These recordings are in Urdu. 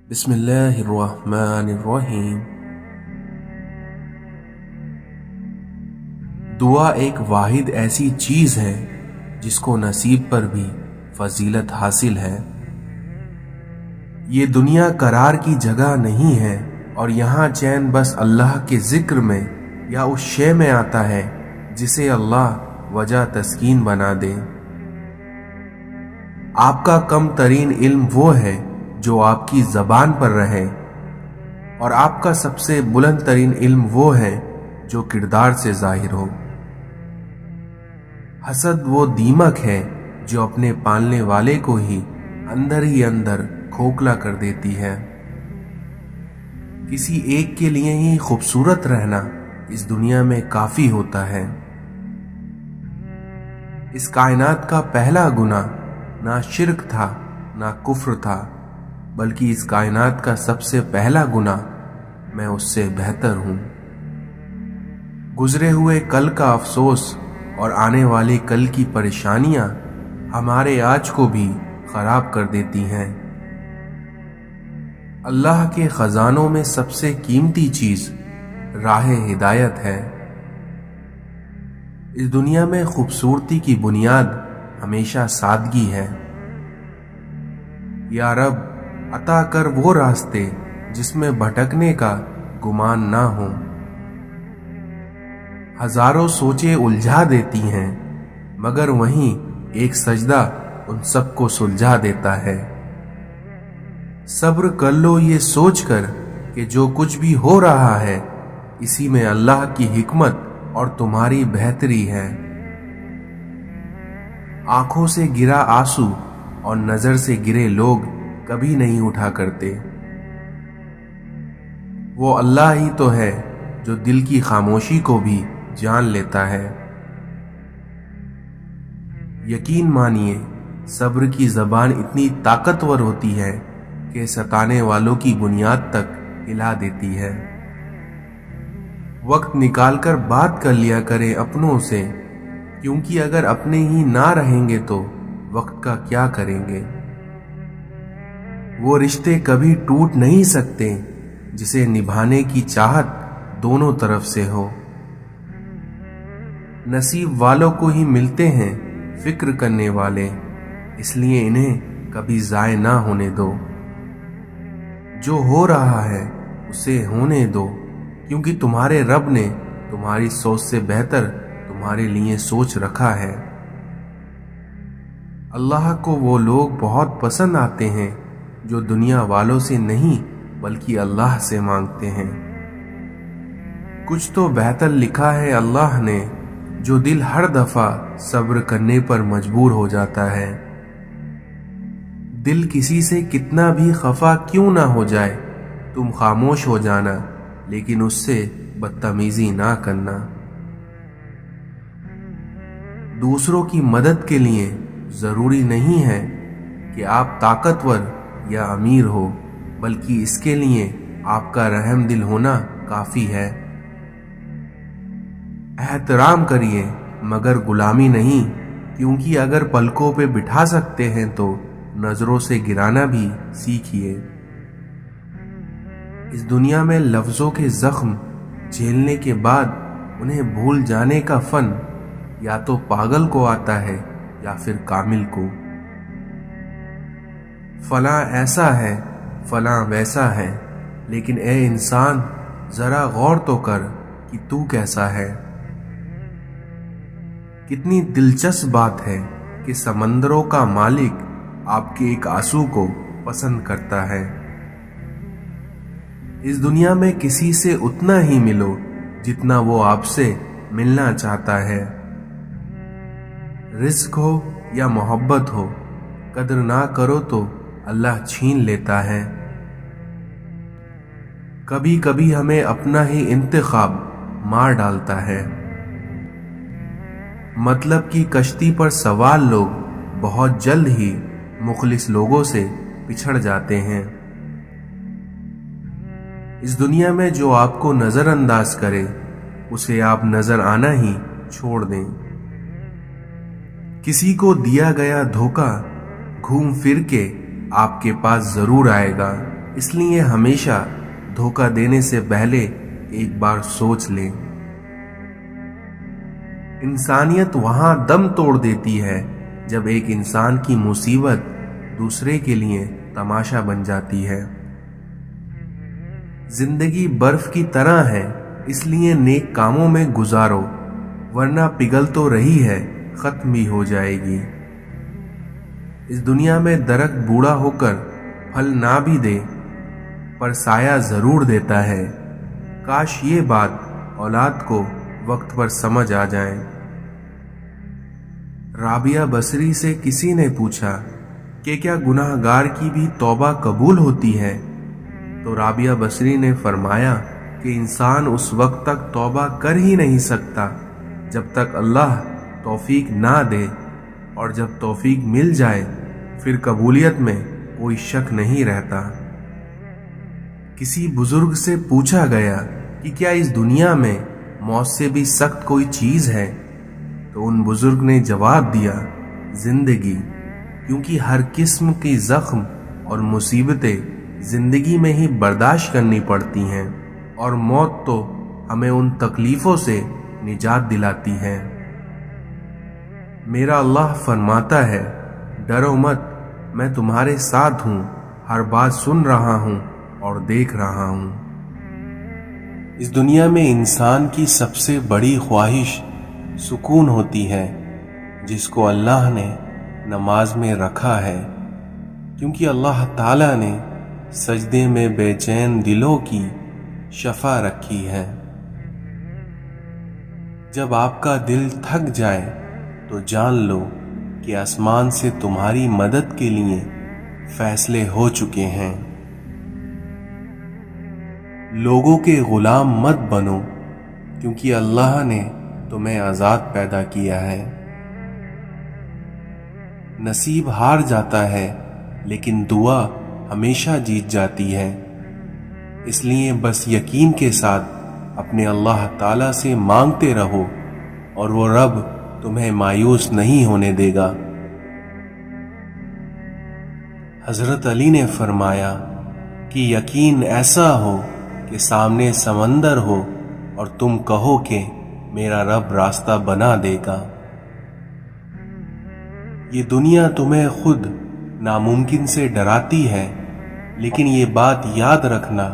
بسم اللہ الرحمن الرحیم۔ دعا ایک واحد ایسی چیز ہے جس کو نصیب پر بھی فضیلت حاصل ہے۔ یہ دنیا قرار کی جگہ نہیں ہے اور یہاں چین بس اللہ کے ذکر میں یا اس شے میں آتا ہے جسے اللہ وجہ تسکین بنا دے۔ آپ کا کم ترین علم وہ ہے جو آپ کی زبان پر رہے، اور آپ کا سب سے بلند ترین علم وہ ہے جو کردار سے ظاہر ہو۔ حسد وہ دیمک ہے جو اپنے پالنے والے کو ہی اندر کھوکھلا کر دیتی ہے۔ کسی ایک کے لیے ہی خوبصورت رہنا اس دنیا میں کافی ہوتا ہے۔ اس کائنات کا پہلا گناہ نہ شرک تھا نہ کفر تھا، بلکہ اس کائنات کا سب سے پہلا گناہ میں اس سے بہتر ہوں۔ گزرے ہوئے کل کا افسوس اور آنے والی کل کی پریشانیاں ہمارے آج کو بھی خراب کر دیتی ہیں۔ اللہ کے خزانوں میں سب سے قیمتی چیز راہ ہدایت ہے۔ اس دنیا میں خوبصورتی کی بنیاد ہمیشہ سادگی ہے۔ یا رب عطا کر وہ راستے جس میں بھٹکنے کا گمان نہ ہو۔ ہزاروں سوچیں الجھا دیتی ہیں، مگر وہیں ایک سجدہ ان سب کو سلجھا دیتا ہے۔ صبر کر لو یہ سوچ کر کہ جو کچھ بھی ہو رہا ہے اسی میں اللہ کی حکمت اور تمہاری بہتری ہے۔ آنکھوں سے گرا آنسو اور نظر سے گرے لوگ کبھی نہیں اٹھا کرتے۔ وہ اللہ ہی تو ہے جو دل کی خاموشی کو بھی جان لیتا ہے۔ یقین مانیے صبر کی زبان اتنی طاقتور ہوتی ہے کہ ستانے والوں کی بنیاد تک ہلا دیتی ہے۔ وقت نکال کر بات کر لیا کریں اپنوں سے، کیونکہ اگر اپنے ہی نہ رہیں گے تو وقت کا کیا کریں گے۔ وہ رشتے کبھی ٹوٹ نہیں سکتے جسے نبھانے کی چاہت دونوں طرف سے ہو۔ نصیب والوں کو ہی ملتے ہیں فکر کرنے والے، اس لیے انہیں کبھی ضائع نہ ہونے دو۔ جو ہو رہا ہے اسے ہونے دو، کیونکہ تمہارے رب نے تمہاری سوچ سے بہتر تمہارے لیے سوچ رکھا ہے۔ اللہ کو وہ لوگ بہت پسند آتے ہیں جو دنیا والوں سے نہیں بلکہ اللہ سے مانگتے ہیں۔ کچھ تو بہتر لکھا ہے اللہ نے، جو دل ہر دفعہ صبر کرنے پر مجبور ہو جاتا ہے۔ دل کسی سے کتنا بھی خفا کیوں نہ ہو جائے، تم خاموش ہو جانا لیکن اس سے بدتمیزی نہ کرنا۔ دوسروں کی مدد کے لیے ضروری نہیں ہے کہ آپ طاقتور یا امیر ہو، بلکہ اس کے لیے آپ کا رحم دل ہونا کافی ہے۔ احترام کریے مگر غلامی نہیں، کیونکہ اگر پلکوں پہ بٹھا سکتے ہیں تو نظروں سے گرانا بھی سیکھیے۔ اس دنیا میں لفظوں کے زخم جھیلنے کے بعد انہیں بھول جانے کا فن یا تو پاگل کو آتا ہے یا پھر کامل کو۔ فلاں ایسا ہے فلاں ویسا ہے، لیکن اے انسان ذرا غور تو کر کہ تو کیسا ہے۔ کتنی دلچسپ بات ہے کہ سمندروں کا مالک آپ کے ایک آنسو کو پسند کرتا ہے۔ اس دنیا میں کسی سے اتنا ہی ملو جتنا وہ آپ سے ملنا چاہتا ہے۔ رزق ہو یا محبت ہو، قدر نہ کرو تو اللہ چھین لیتا ہے۔ کبھی کبھی ہمیں اپنا ہی انتخاب مار ڈالتا ہے۔ مطلب کی کشتی پر سوار لوگ بہت جلد ہی مخلص لوگوں سے پچھڑ جاتے ہیں۔ اس دنیا میں جو آپ کو نظر انداز کرے اسے آپ نظر آنا ہی چھوڑ دیں۔ کسی کو دیا گیا دھوکہ گھوم پھر کے آپ کے پاس ضرور آئے گا۔ اس لیے ہمیشہ دھوکہ دینے سے پہلے ایک بار سوچ لیں۔ انسانیت وہاں دم توڑ دیتی ہے جب ایک انسان کی مصیبت دوسرے کے لیے تماشا بن جاتی ہے۔ زندگی برف کی طرح ہے، اس لیے نیک کاموں میں گزارو، ورنہ پگھل تو رہی ہے، ختم بھی ہو جائے گی۔ اس دنیا میں درخت بوڑھا ہو کر پھل نہ بھی دے پر سایہ ضرور دیتا ہے۔ کاش یہ بات اولاد کو وقت پر سمجھ آ جائے۔ رابعہ بصری سے کسی نے پوچھا کہ کیا گناہ گار کی بھی توبہ قبول ہوتی ہے؟ تو رابعہ بصری نے فرمایا کہ انسان اس وقت تک توبہ کر ہی نہیں سکتا جب تک اللہ توفیق نہ دے، اور جب توفیق مل جائے پھر قبولیت میں کوئی شک نہیں رہتا۔ کسی بزرگ سے پوچھا گیا کہ کیا اس دنیا میں موت سے بھی سخت کوئی چیز ہے؟ تو ان بزرگ نے جواب دیا، زندگی، کیونکہ ہر قسم کی زخم اور مصیبتیں زندگی میں ہی برداشت کرنی پڑتی ہیں، اور موت تو ہمیں ان تکلیفوں سے نجات دلاتی ہے۔ میرا اللہ فرماتا ہے، ڈرو مت، میں تمہارے ساتھ ہوں، ہر بات سن رہا ہوں اور دیکھ رہا ہوں۔ اس دنیا میں انسان کی سب سے بڑی خواہش سکون ہوتی ہے، جس کو اللہ نے نماز میں رکھا ہے، کیونکہ اللہ تعالیٰ نے سجدے میں بے چین دلوں کی شفا رکھی ہے۔ جب آپ کا دل تھک جائے تو جان لو کہ آسمان سے تمہاری مدد کے لیے فیصلے ہو چکے ہیں۔ لوگوں کے غلام مت بنو، کیونکہ اللہ نے تمہیں آزاد پیدا کیا ہے۔ نصیب ہار جاتا ہے لیکن دعا ہمیشہ جیت جاتی ہے، اس لیے بس یقین کے ساتھ اپنے اللہ تعالیٰ سے مانگتے رہو، اور وہ رب تمہیں مایوس نہیں ہونے دے گا۔ حضرت علی نے فرمایا کہ یقین ایسا ہو کہ سامنے سمندر ہو اور تم کہو کہ میرا رب راستہ بنا دے گا۔ یہ دنیا تمہیں خود ناممکن سے ڈراتی ہے، لیکن یہ بات یاد رکھنا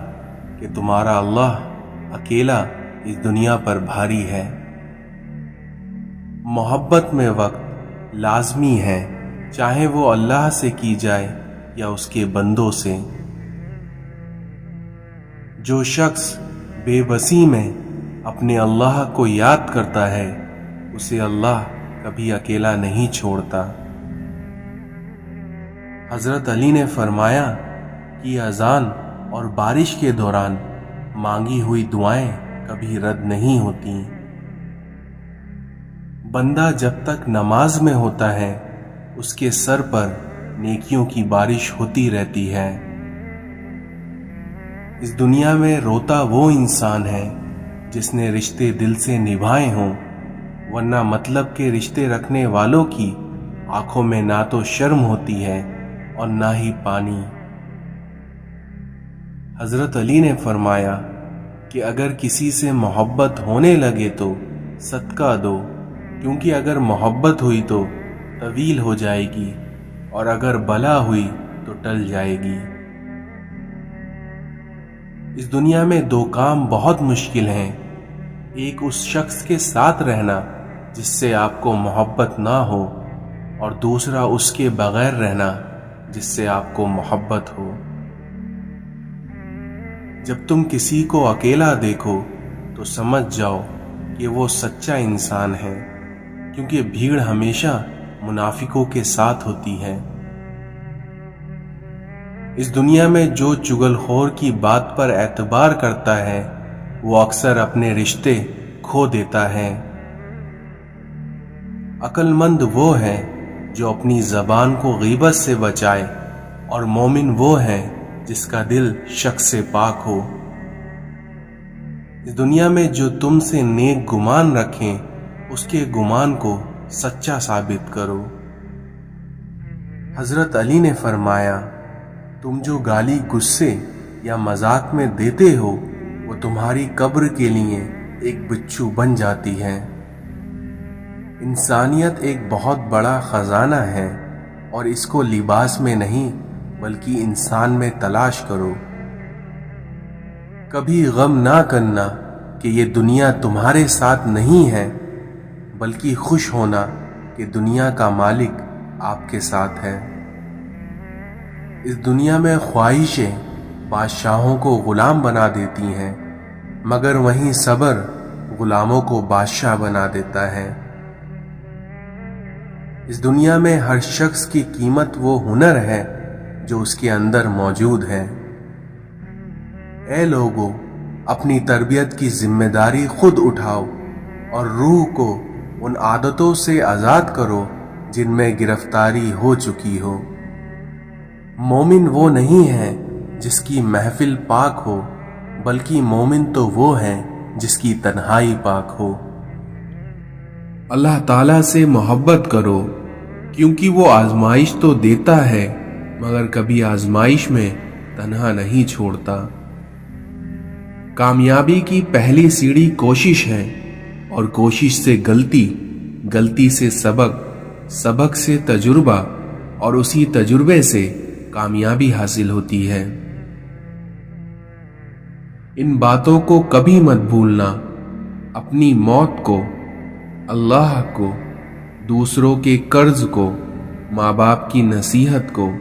کہ تمہارا اللہ اکیلا اس دنیا پر بھاری ہے۔ محبت میں وقت لازمی ہے، چاہے وہ اللہ سے کی جائے یا اس کے بندوں سے۔ جو شخص بے بسی میں اپنے اللہ کو یاد کرتا ہے، اسے اللہ کبھی اکیلا نہیں چھوڑتا۔ حضرت علی نے فرمایا کہ اذان اور بارش کے دوران مانگی ہوئی دعائیں کبھی رد نہیں ہوتی۔ بندہ جب تک نماز میں ہوتا ہے، اس کے سر پر نیکیوں کی بارش ہوتی رہتی ہے۔ اس دنیا میں روتا وہ انسان ہے جس نے رشتے دل سے نبھائے ہوں، ورنہ مطلب کے رشتے رکھنے والوں کی آنکھوں میں نہ تو شرم ہوتی ہے اور نہ ہی پانی۔ حضرت علی نے فرمایا کہ اگر کسی سے محبت ہونے لگے تو صدقہ دو، کیونکہ اگر محبت ہوئی تو طویل ہو جائے گی، اور اگر بلا ہوئی تو ٹل جائے گی۔ اس دنیا میں دو کام بہت مشکل ہیں، ایک اس شخص کے ساتھ رہنا جس سے آپ کو محبت نہ ہو، اور دوسرا اس کے بغیر رہنا جس سے آپ کو محبت ہو۔ جب تم کسی کو اکیلا دیکھو تو سمجھ جاؤ کہ وہ سچا انسان ہے، کیونکہ بھیڑ ہمیشہ منافقوں کے ساتھ ہوتی ہے۔ اس دنیا میں جو چغل خور کی بات پر اعتبار کرتا ہے، وہ اکثر اپنے رشتے کھو دیتا ہے۔ عقل مند وہ ہے جو اپنی زبان کو غیبت سے بچائے، اور مومن وہ ہے جس کا دل شک سے پاک ہو۔ اس دنیا میں جو تم سے نیک گمان رکھیں، اس کے گمان کو سچا ثابت کرو۔ حضرت علی نے فرمایا تم جو گالی غصے یا مذاق میں دیتے ہو وہ تمہاری قبر کے لیے ایک بچھو بن جاتی ہے۔ انسانیت ایک بہت بڑا خزانہ ہے اور اس کو لباس میں نہیں بلکہ انسان میں تلاش کرو۔ کبھی غم نہ کرنا کہ یہ دنیا تمہارے ساتھ نہیں ہے، بلکہ خوش ہونا کہ دنیا کا مالک آپ کے ساتھ ہے۔ اس دنیا میں خواہشیں بادشاہوں کو غلام بنا دیتی ہیں، مگر وہیں صبر غلاموں کو بادشاہ بنا دیتا ہے۔ اس دنیا میں ہر شخص کی قیمت وہ ہنر ہے جو اس کے اندر موجود ہے۔ اے لوگو، اپنی تربیت کی ذمہ داری خود اٹھاؤ اور روح کو ان عادتوں سے آزاد کرو جن میں گرفتاری ہو چکی ہو۔ مومن وہ نہیں ہے جس کی محفل پاک ہو، بلکہ مومن تو وہ ہے جس کی تنہائی پاک ہو۔ اللہ تعالیٰ سے محبت کرو کیونکہ وہ آزمائش تو دیتا ہے مگر کبھی آزمائش میں تنہا نہیں چھوڑتا۔ کامیابی کی پہلی سیڑھی کوشش ہے، اور کوشش سے غلطی، غلطی سے سبق، سبق سے تجربہ، اور اسی تجربے سے کامیابی حاصل ہوتی ہے۔ ان باتوں کو کبھی مت بھولنا، اپنی موت کو، اللہ کو، دوسروں کے قرض کو، ماں باپ کی نصیحت کو،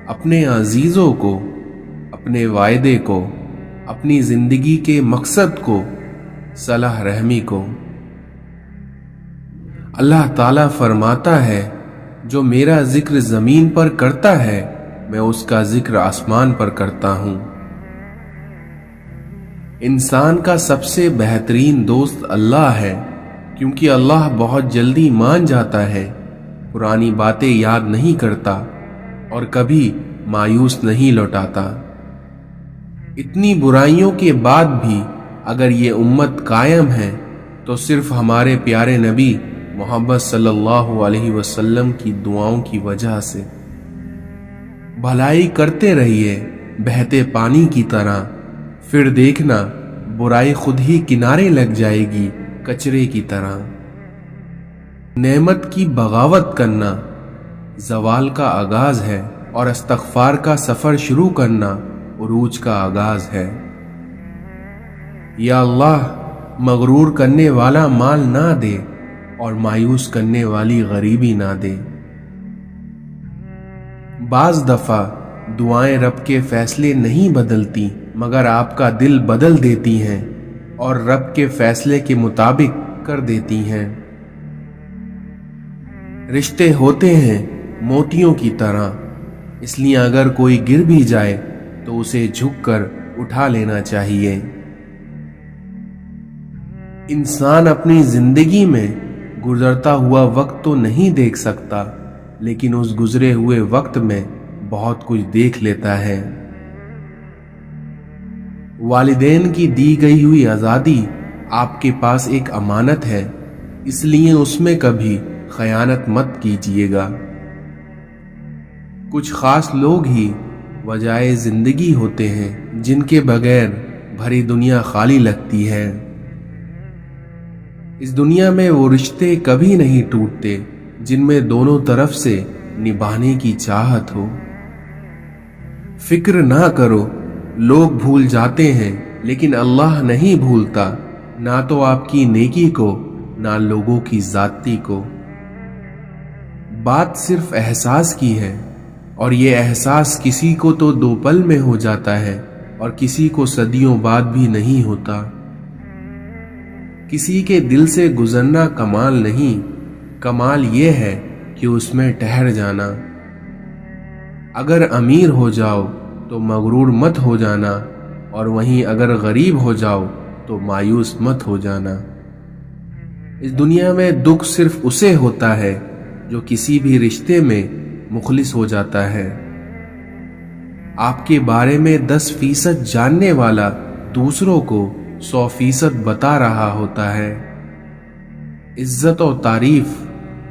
اپنے عزیزوں کو، اپنے وعدے کو، اپنی زندگی کے مقصد کو، صلح رحمی کو۔ اللہ تعالیٰ فرماتا ہے، جو میرا ذکر زمین پر کرتا ہے میں اس کا ذکر آسمان پر کرتا ہوں۔ انسان کا سب سے بہترین دوست اللہ ہے، کیونکہ اللہ بہت جلدی مان جاتا ہے، پرانی باتیں یاد نہیں کرتا اور کبھی مایوس نہیں لوٹاتا۔ اتنی برائیوں کے بعد بھی اگر یہ امت قائم ہے تو صرف ہمارے پیارے نبی محمد صلی اللہ علیہ وسلم کی دعاؤں کی وجہ سے۔ بھلائی کرتے رہیے بہتے پانی کی طرح، پھر دیکھنا برائی خود ہی کنارے لگ جائے گی کچرے کی طرح۔ نعمت کی بغاوت کرنا زوال کا آغاز ہے، اور استغفار کا سفر شروع کرنا عروج کا آغاز ہے۔ یا اللہ، مغرور کرنے والا مال نہ دے اور مایوس کرنے والی غریبی نہ دے۔ بعض دفعہ دعائیں رب کے فیصلے نہیں بدلتی مگر آپ کا دل بدل دیتی ہیں اور رب کے فیصلے کے مطابق کر دیتی ہیں۔ رشتے ہوتے ہیں موتیوں کی طرح، اس لیے اگر کوئی گر بھی جائے تو اسے جھک کر اٹھا لینا چاہیے۔ انسان اپنی زندگی میں گزرتا ہوا وقت تو نہیں دیکھ سکتا، لیکن اس گزرے ہوئے وقت میں بہت کچھ دیکھ لیتا ہے۔ والدین کی دی گئی ہوئی آزادی آپ کے پاس ایک امانت ہے، اس لیے اس میں کبھی خیانت مت کیجیے گا۔ کچھ خاص لوگ ہی وجائے زندگی ہوتے ہیں جن کے بغیر بھری دنیا خالی لگتی ہے۔ اس دنیا میں وہ رشتے کبھی نہیں ٹوٹتے جن میں دونوں طرف سے نبھانے کی چاہت ہو۔ فکر نہ کرو، لوگ بھول جاتے ہیں لیکن اللہ نہیں بھولتا، نہ تو آپ کی نیکی کو نہ لوگوں کی ذاتی کو۔ بات صرف احساس کی ہے، اور یہ احساس کسی کو تو 2 پل میں ہو جاتا ہے اور کسی کو صدیوں بعد بھی نہیں ہوتا۔ کسی کے دل سے گزرنا کمال نہیں، کمال یہ ہے کہ اس میں ٹھہر جانا۔ اگر امیر ہو جاؤ تو مغرور مت ہو جانا، اور وہیں اگر غریب ہو جاؤ تو مایوس مت ہو جانا۔ اس دنیا میں دکھ صرف اسے ہوتا ہے جو کسی بھی رشتے میں مخلص ہو جاتا ہے۔ آپ کے بارے میں 10% جاننے والا دوسروں کو 100% بتا رہا ہوتا ہے۔ عزت و تعریف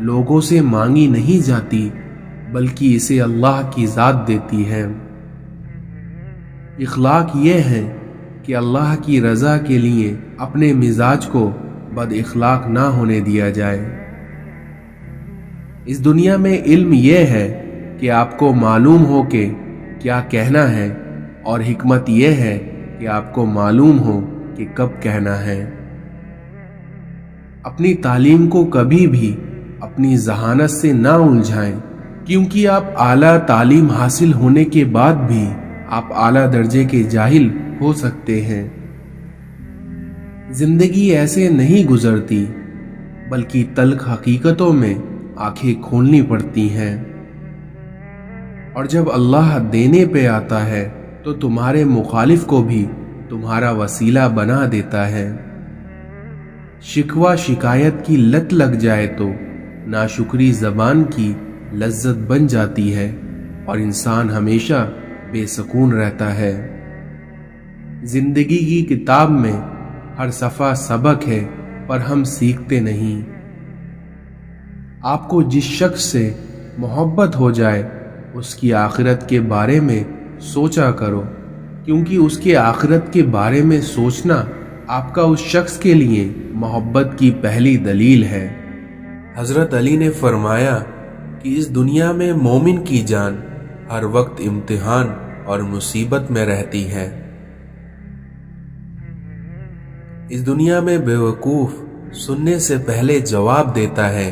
لوگوں سے مانگی نہیں جاتی، بلکہ اسے اللہ کی ذات دیتی ہے۔ اخلاق یہ ہے کہ اللہ کی رضا کے لیے اپنے مزاج کو بد اخلاق نہ ہونے دیا جائے۔ اس دنیا میں علم یہ ہے کہ آپ کو معلوم ہو کہ کیا کہنا ہے، اور حکمت یہ ہے کہ آپ کو معلوم ہو کہ کب کہنا ہے۔ اپنی تعلیم کو کبھی بھی اپنی ذہانت سے نہ الجھائیں، کیونکہ آپ اعلیٰ تعلیم حاصل ہونے کے بعد بھی آپ اعلیٰ درجے کے جاہل ہو سکتے ہیں۔ زندگی ایسے نہیں گزرتی، بلکہ تلخ حقیقتوں میں آنکھیں کھولنی پڑتی ہیں، اور جب اللہ دینے پہ آتا ہے تو تمہارے مخالف کو بھی تمہارا وسیلہ بنا دیتا ہے۔ شکوہ شکایت کی لت لگ جائے تو ناشکری زبان کی لذت بن جاتی ہے، اور انسان ہمیشہ بے سکون رہتا ہے۔ زندگی کی کتاب میں ہر صفحہ سبق ہے، پر ہم سیکھتے نہیں۔ آپ کو جس شخص سے محبت ہو جائے اس کی آخرت کے بارے میں سوچا کرو، کیونکہ اس کے آخرت کے بارے میں سوچنا آپ کا اس شخص کے لیے محبت کی پہلی دلیل ہے۔ حضرت علی نے فرمایا کہ اس دنیا میں مومن کی جان ہر وقت امتحان اور مصیبت میں رہتی ہے۔ اس دنیا میں بے وقوف سننے سے پہلے جواب دیتا ہے،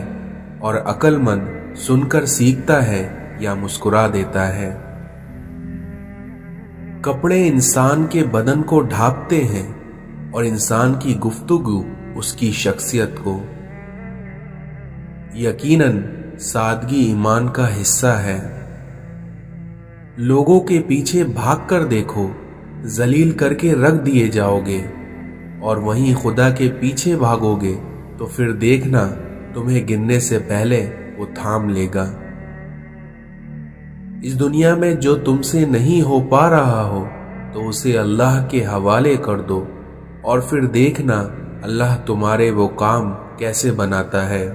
اور عقل مند سن کر سیکھتا ہے یا مسکرا دیتا ہے۔ کپڑے انسان کے بدن کو ڈھانپتے ہیں، اور انسان کی گفتگو اس کی شخصیت کو۔ یقیناً سادگی ایمان کا حصہ ہے۔ لوگوں کے پیچھے بھاگ کر دیکھو، ذلیل کر کے رکھ دیے جاؤ گے، اور وہیں خدا کے پیچھے بھاگو گے تو پھر دیکھنا تمہیں گرنے سے پہلے وہ تھام لے گا۔ اس دنیا میں جو تم سے نہیں ہو پا رہا ہو تو اسے اللہ کے حوالے کر دو، اور پھر دیکھنا اللہ تمہارے وہ کام کیسے بناتا ہے۔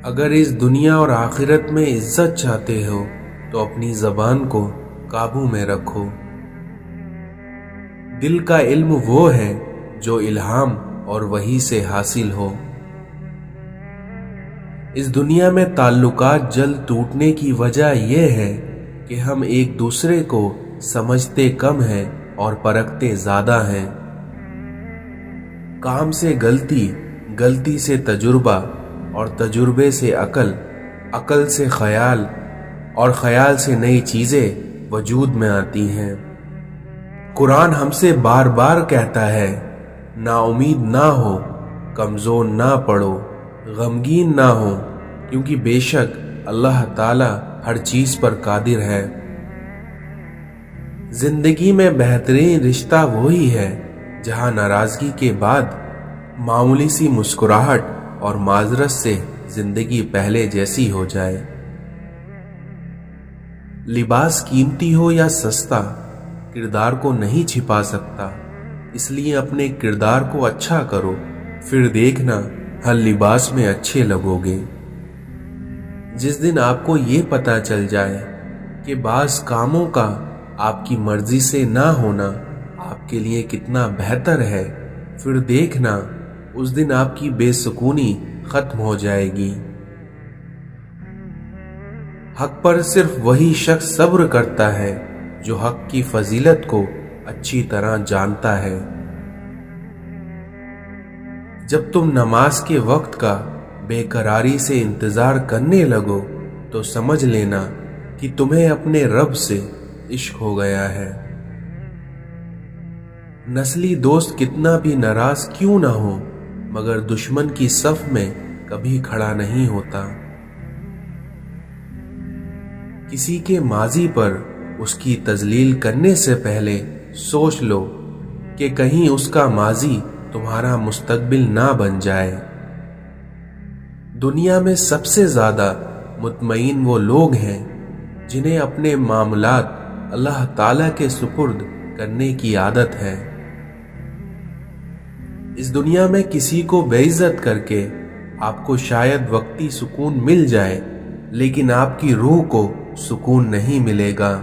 اگر اس دنیا اور آخرت میں عزت چاہتے ہو تو اپنی زبان کو قابو میں رکھو۔ دل کا علم وہ ہے جو الہام اور وحی سے حاصل ہو۔ اس دنیا میں تعلقات جلد ٹوٹنے کی وجہ یہ ہے کہ ہم ایک دوسرے کو سمجھتے کم ہیں اور پرکھتے زیادہ ہیں۔ کام سے غلطی، غلطی سے تجربہ، اور تجربے سے عقل، عقل سے خیال، اور خیال سے نئی چیزیں وجود میں آتی ہیں۔ قرآن ہم سے بار بار کہتا ہے، نا امید نہ ہو، کمزور نہ پڑو، غمگین نہ ہو، کیونکہ بے شک اللہ تعالی ہر چیز پر قادر ہے۔ زندگی میں بہترین رشتہ وہی ہے جہاں ناراضگی کے بعد معمولی سی مسکراہٹ اور معذرت سے زندگی پہلے جیسی ہو جائے۔ لباس قیمتی ہو یا سستا، کردار کو نہیں چھپا سکتا، اس لیے اپنے کردار کو اچھا کرو، پھر دیکھنا ہر لباس میں اچھے لگو گے۔ جس دن آپ کو یہ پتہ چل جائے کہ بعض کاموں کا آپ کی مرضی سے نہ ہونا آپ کے لیے کتنا بہتر ہے، پھر دیکھنا اس دن آپ کی بے سکونی ختم ہو جائے گی۔ حق پر صرف وہی شخص صبر کرتا ہے جو حق کی فضیلت کو اچھی طرح جانتا ہے۔ جب تم نماز کے وقت کا بے قراری سے انتظار کرنے لگو تو سمجھ لینا کہ تمہیں اپنے رب سے عشق ہو گیا ہے۔ نسلی دوست کتنا بھی ناراض کیوں نہ ہو، مگر دشمن کی صف میں کبھی کھڑا نہیں ہوتا۔ کسی کے ماضی پر اس کی تذلیل کرنے سے پہلے سوچ لو کہ کہیں اس کا ماضی تمہارا مستقبل نہ بن جائے۔ دنیا میں سب سے زیادہ مطمئن وہ لوگ ہیں جنہیں اپنے معاملات اللہ تعالی کے سپرد کرنے کی عادت ہے۔ اس دنیا میں کسی کو بے عزت کر کے آپ کو شاید وقتی سکون مل جائے، لیکن آپ کی روح کو سکون نہیں ملے گا۔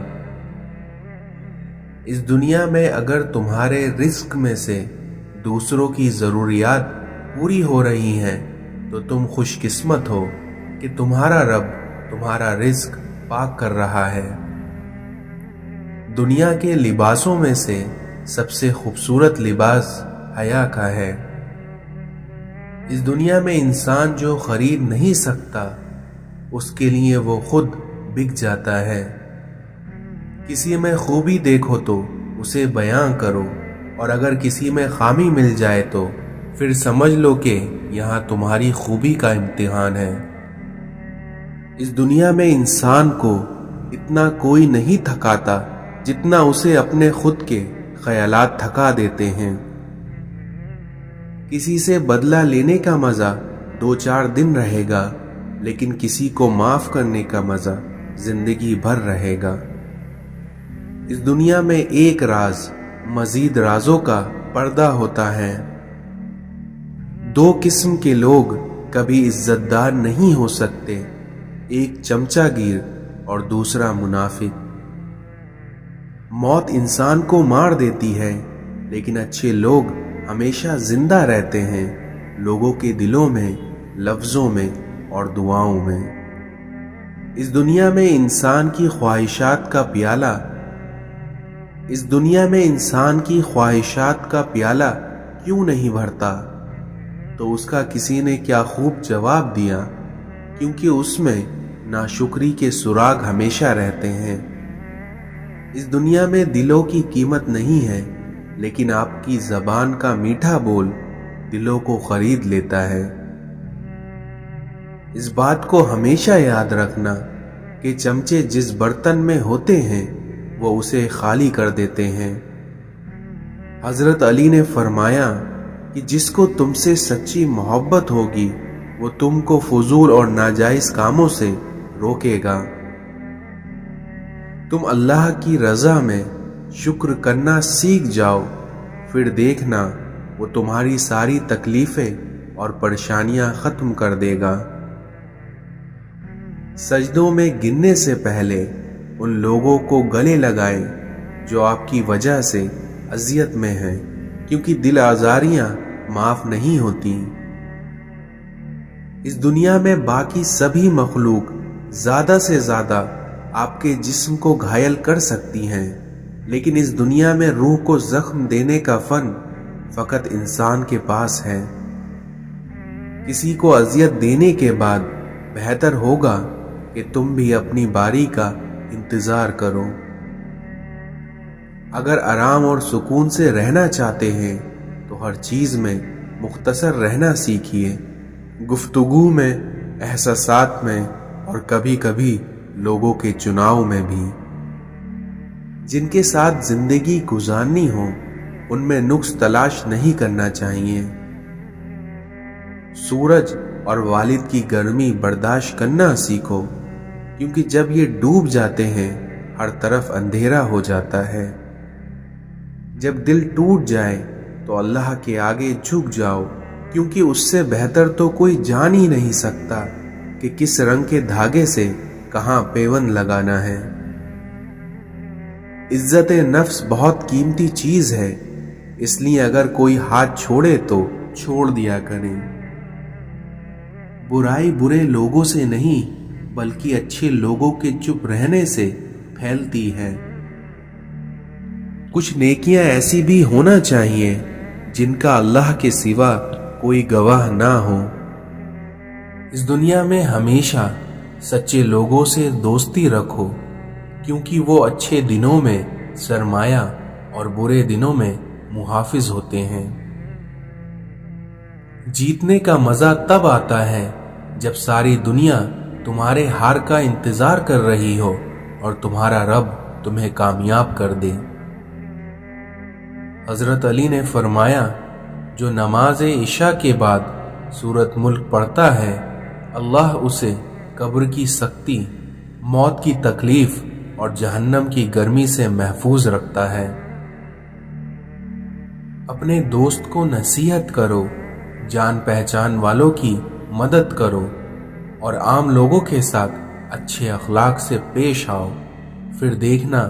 اس دنیا میں اگر تمہارے رزق میں سے دوسروں کی ضروریات پوری ہو رہی ہیں تو تم خوش قسمت ہو کہ تمہارا رب تمہارا رزق پاک کر رہا ہے۔ دنیا کے لباسوں میں سے سب سے خوبصورت لباس حیا کا ہے۔ اس دنیا میں انسان جو خرید نہیں سکتا اس کے لیے وہ خود بک جاتا ہے۔ کسی میں خوبی دیکھو تو اسے بیاں کرو، اور اگر کسی میں خامی مل جائے تو پھر سمجھ لو کہ یہاں تمہاری خوبی کا امتحان ہے۔ اس دنیا میں انسان کو اتنا کوئی نہیں تھکاتا جتنا اسے اپنے خود کے خیالات تھکا دیتے ہیں۔ کسی سے بدلہ لینے کا مزہ 2-4 دن رہے گا، لیکن کسی کو معاف کرنے کا مزہ زندگی بھر رہے گا۔ اس دنیا میں ایک راز مزید رازوں کا پردہ ہوتا ہے۔ 2 قسم کے لوگ کبھی عزت دار نہیں ہو سکتے، ایک چمچہ گیر اور دوسرا منافق۔ موت انسان کو مار دیتی ہے، لیکن اچھے لوگ ہمیشہ زندہ رہتے ہیں، لوگوں کے دلوں میں، لفظوں میں اور دعاؤں میں۔ اس دنیا میں انسان کی خواہشات کا پیالہ کیوں نہیں بھرتا؟ تو اس کا کسی نے کیا خوب جواب دیا، کیونکہ اس میں ناشکری کے سراغ ہمیشہ رہتے ہیں۔ اس دنیا میں دلوں کی قیمت نہیں ہے، لیکن آپ کی زبان کا میٹھا بول دلوں کو خرید لیتا ہے۔ اس بات کو ہمیشہ یاد رکھنا کہ چمچے جس برتن میں ہوتے ہیں وہ اسے خالی کر دیتے ہیں۔ حضرت علی نے فرمایا کہ جس کو تم سے سچی محبت ہوگی وہ تم کو فضول اور ناجائز کاموں سے روکے گا۔ تم اللہ کی رضا میں شکر کرنا سیکھ جاؤ، پھر دیکھنا وہ تمہاری ساری تکلیفیں اور پریشانیاں ختم کر دے گا۔ سجدوں میں گرنے سے پہلے ان لوگوں کو گلے لگائیں جو آپ کی وجہ سے اذیت میں ہیں، کیونکہ دل آزاریاں معاف نہیں ہوتی۔ اس دنیا میں باقی سبھی مخلوق زیادہ سے زیادہ آپ کے جسم کو گھائل کر سکتی ہیں، لیکن اس دنیا میں روح کو زخم دینے کا فن فقط انسان کے پاس ہے۔ کسی کو اذیت دینے کے بعد بہتر ہوگا کہ تم بھی اپنی باری کا انتظار کرو۔ اگر آرام اور سکون سے رہنا چاہتے ہیں تو ہر چیز میں مختصر رہنا سیکھیے، گفتگو میں، احساسات میں اور کبھی کبھی لوگوں کے چناؤ میں بھی۔ جن کے ساتھ زندگی گزارنی ہو ان میں نقص تلاش نہیں کرنا چاہیے۔ سورج اور والد کی گرمی برداشت کرنا سیکھو، کیونکہ جب یہ ڈوب جاتے ہیں ہر طرف اندھیرا ہو جاتا ہے۔ جب دل ٹوٹ جائے تو اللہ کے آگے جھک جاؤ، کیونکہ اس سے بہتر تو کوئی جان ہی نہیں سکتا کہ کس رنگ کے دھاگے سے کہاں پیوند لگانا ہے۔ عزت نفس بہت قیمتی چیز ہے، اس لیے اگر کوئی ہاتھ چھوڑے تو چھوڑ دیا کریں۔ برائی برے لوگوں سے نہیں بلکہ اچھے لوگوں کے چپ رہنے سے پھیلتی ہے۔ کچھ نیکیاں ایسی بھی ہونا چاہیے جن کا اللہ کے سوا کوئی گواہ نہ ہو۔ اس دنیا میں ہمیشہ سچے لوگوں سے دوستی رکھو، کیونکہ وہ اچھے دنوں میں سرمایہ اور برے دنوں میں محافظ ہوتے ہیں۔ جیتنے کا مزہ تب آتا ہے جب ساری دنیا تمہارے ہار کا انتظار کر رہی ہو اور تمہارا رب تمہیں کامیاب کر دے۔ حضرت علی نے فرمایا، جو نماز عشاء کے بعد سورۃ ملک پڑھتا ہے اللہ اسے قبر کی سختی، موت کی تکلیف اور جہنم کی گرمی سے محفوظ رکھتا ہے۔ اپنے دوست کو نصیحت کرو، جان پہچان والوں کی مدد کرو اور عام لوگوں کے ساتھ اچھے اخلاق سے پیش آؤ، پھر دیکھنا